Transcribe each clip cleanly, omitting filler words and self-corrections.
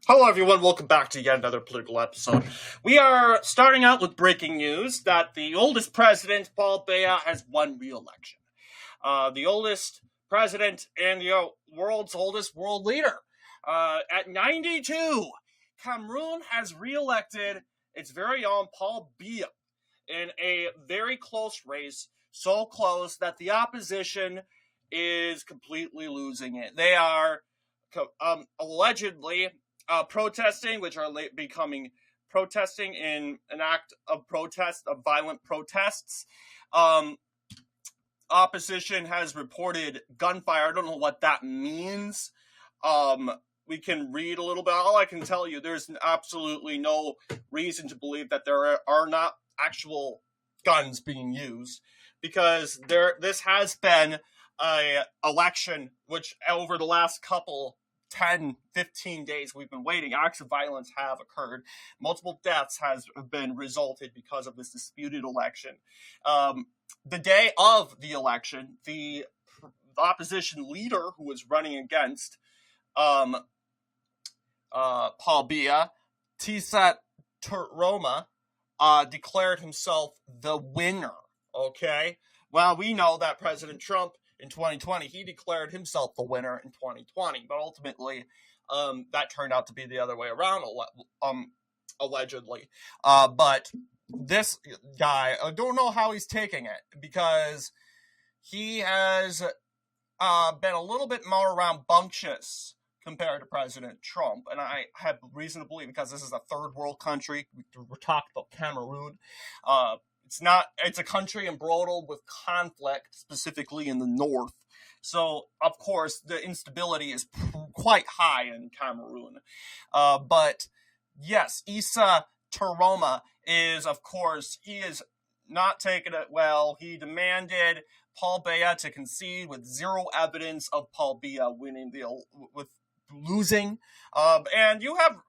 Hello, everyone. Welcome back to yet another political episode. We are starting out with breaking news that the oldest president, Paul Biya, has won re-election. The oldest president and the world's oldest world leader. At 92, Cameroon has re-elected its very own Paul Biya in a very close race, so close that the opposition is completely losing it. They are allegedly protesting, which are becoming protesting in an act of protest, of violent protests. Opposition has reported gunfire. I don't know what that means. We can read a little bit. All I can tell you, there's absolutely no reason to believe that there are not actual guns being used, because this has been an election which over the last couple 10, 15 days we've been waiting. Acts of violence have occurred. Multiple deaths has been resulted because of this disputed election. The day of the election, the opposition leader who was running against Paul Biya, Tisat Roma, declared himself the winner. Okay? Well, we know that President Trump in 2020, he declared himself the winner in 2020, but ultimately, that turned out to be the other way around, allegedly. But this guy, I don't know how he's taking it, because he has been a little bit more rambunctious compared to President Trump, and I have reason to believe, because this is a third world country. We're talking about Cameroon. It's a country embroiled with conflict, specifically in the north. So, of course, the instability is quite high in Cameroon. But, yes, Issa Teroma is, of course, he is not taking it well. He demanded Paul Biya to concede with zero evidence of Paul Biya with losing. And you have,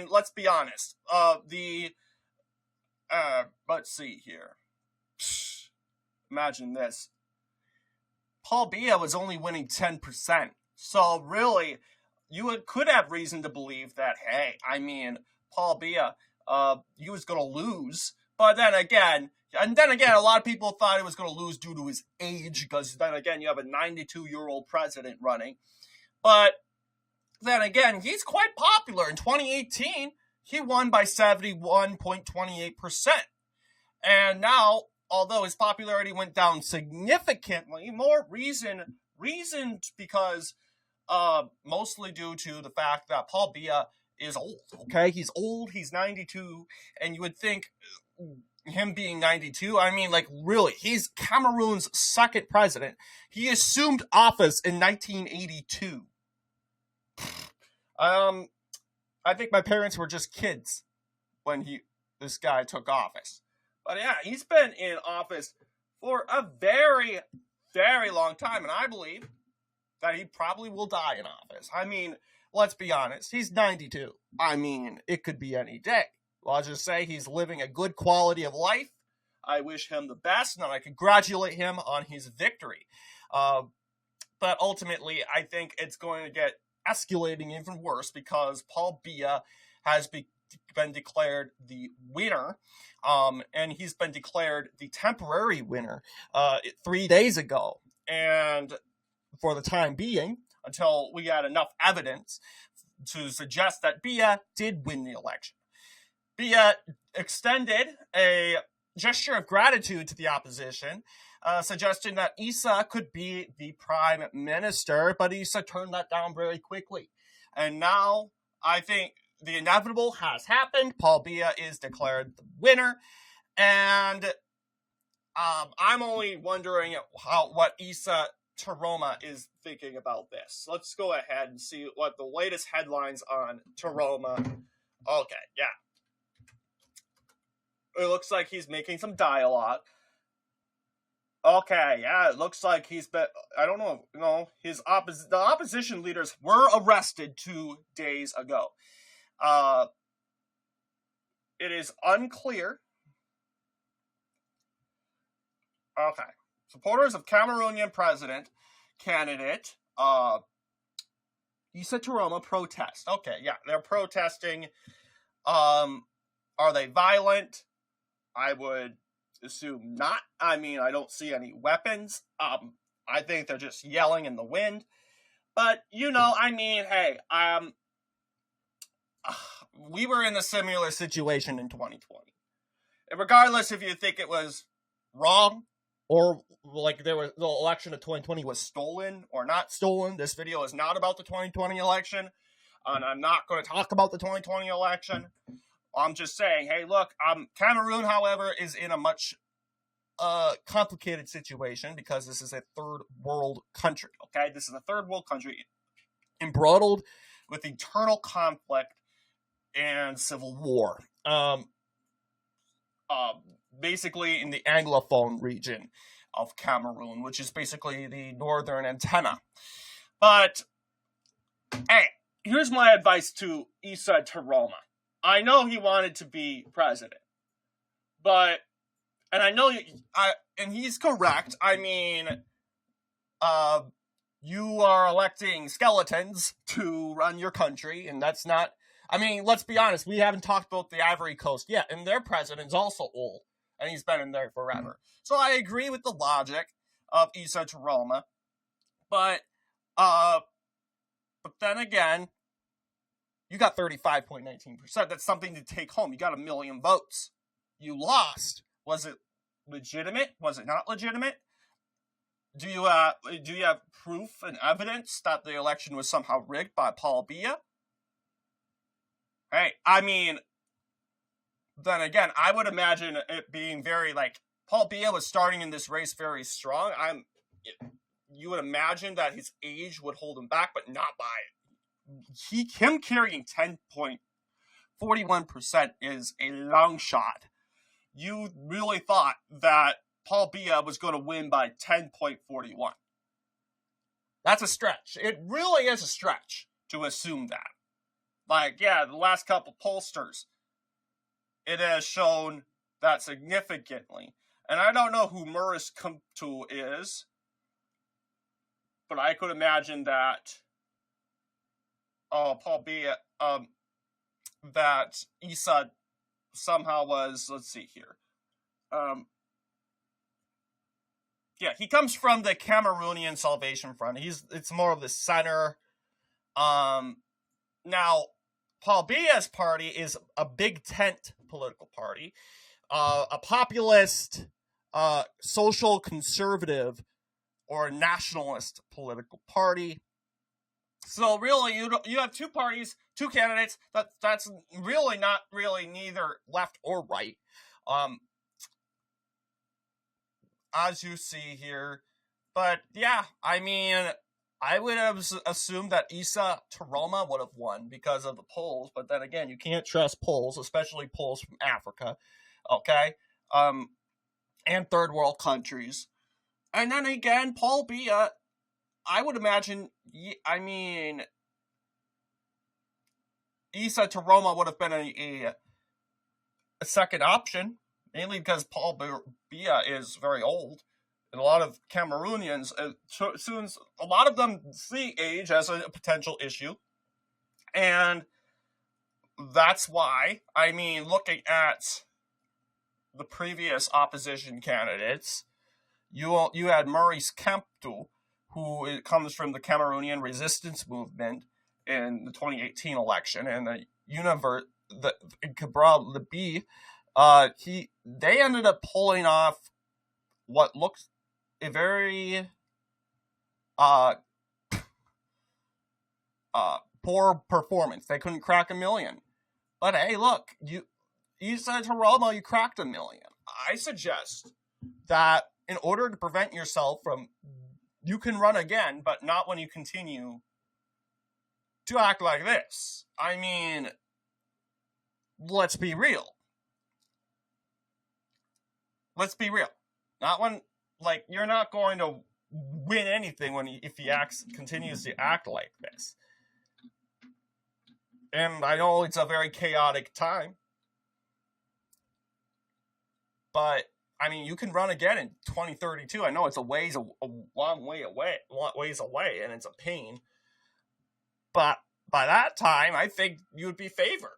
let's be honest, let's see here. Imagine this. Paul Biya was only winning 10%. So really, you could have reason to believe that, hey, Paul Biya, he was going to lose. But then again, a lot of people thought he was going to lose due to his age, because then again, you have a 92-year-old president running. But then again, he's quite popular. In 2018, he won by 71.28%. And now, although his popularity went down significantly, more reason because mostly due to the fact that Paul Biya is old, okay? He's old, he's 92, and you would think him being 92, really, he's Cameroon's second president. He assumed office in 1982. I think my parents were just kids when this guy took office. But yeah, he's been in office for a very, very long time, and I believe that he probably will die in office. Let's be honest, he's 92. It could be any day. Well, I'll just say he's living a good quality of life. I wish him the best, and I congratulate him on his victory. But ultimately, I think it's going to get escalating even worse, because Paul Biya has been declared the winner, and he's been declared the temporary winner 3 days ago. And for the time being, until we had enough evidence to suggest that Biya did win the election, Biya extended a gesture of gratitude to the opposition, suggesting that Issa could be the prime minister, but Issa turned that down very quickly. And now, I think the inevitable has happened. Paul Biya is declared the winner, and I'm only wondering what Issa Teroma is thinking about this. Let's go ahead and see what the latest headlines on Teroma. Okay, yeah. It looks like he's making some dialogue. Okay, yeah, it looks like he's been, I don't know, the opposition leaders were arrested 2 days ago. It is unclear. Okay. Supporters of Cameroonian president candidate Issa Taroma protest. Okay, yeah, they're protesting. Are they violent? I would assume not. I mean, I don't see any weapons. I think they're just yelling in the wind. But, I mean, hey, we were in a similar situation in 2020. And regardless if you think it was wrong or like the election of 2020 was stolen or not stolen, this video is not about the 2020 election. And I'm not going to talk about the 2020 election. I'm just saying, hey, look, Cameroon, however, is in a much complicated situation because this is a third world country, okay? This is a third world country embroiled with internal conflict and civil war. Basically in the Anglophone region of Cameroon, which is basically the northern antenna. But, hey, here's my advice to Issa Taroma. I know he wanted to be president, but, and I know, and he's correct. I mean, you are electing skeletons to run your country, and that's not, I mean, let's be honest, we haven't talked about the Ivory Coast yet, and their president's also old, and he's been in there forever. So I agree with the logic of Issa Taroma, but then again, you got 35.19%. That's something to take home. You got 1 million votes. You lost. Was it legitimate? Was it not legitimate? Do you have proof and evidence that the election was somehow rigged by Paul Biya? Hey, I mean, then again, I would imagine it being very, Paul Biya was starting in this race very strong. You would imagine that his age would hold him back, but not by him carrying 10.41% is a long shot. You really thought that Paul Biya was going to win by 10.41. That's a stretch. It really is a stretch to assume that. The last couple pollsters, it has shown that significantly. And I don't know who Maurice Kamto is, but I could imagine that Paul Biya, that Issa somehow was, let's see here. He comes from the Cameroonian Salvation Front. It's more of the center. Now, Paul Biya's party is a big tent political party, a populist, social conservative, or nationalist political party. So really, you have two parties, two candidates. That's really not really neither left or right, as you see here. But yeah, I mean, I would have assumed that Issa Taroma would have won because of the polls. But then again, you can't trust polls, especially polls from Africa, okay, and third world countries. And then again, Paul Biya, I would imagine, I mean, Issa Taroma would have been a second option, mainly because Paul Biya is very old. And a lot of Cameroonians, a lot of them see age as a potential issue. And that's why, I mean, looking at the previous opposition candidates, you had Maurice Kamto, who comes from the Cameroonian resistance movement in the 2018 election, and Cabral Lebi, they ended up pulling off what looks a very poor performance. They couldn't crack 1 million. But hey, look, you said to Roma, you cracked 1 million. I suggest that in order to prevent yourself from, you can run again, but not when you continue to act like this. I mean, let's be real. Let's be real. Not when, you're not going to win anything if he continues to act like this. And I know it's a very chaotic time, but I mean, you can run again in 2032. I know it's a long ways away, and it's a pain. But by that time, I think you'd be favored.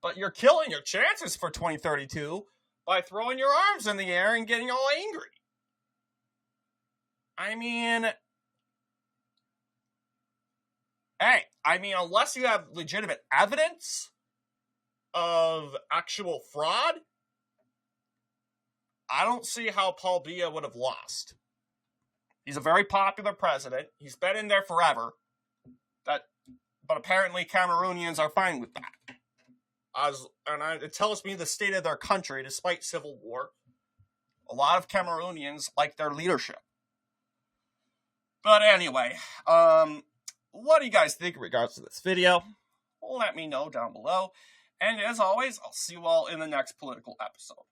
But you're killing your chances for 2032 by throwing your arms in the air and getting all angry. I mean, hey, unless you have legitimate evidence of actual fraud, I don't see how Paul Biya would have lost. He's a very popular president. He's been in there forever. But apparently Cameroonians are fine with that. It tells me the state of their country, despite civil war, a lot of Cameroonians like their leadership. But anyway, what do you guys think in regards to this video? Let me know down below. And as always, I'll see you all in the next political episode.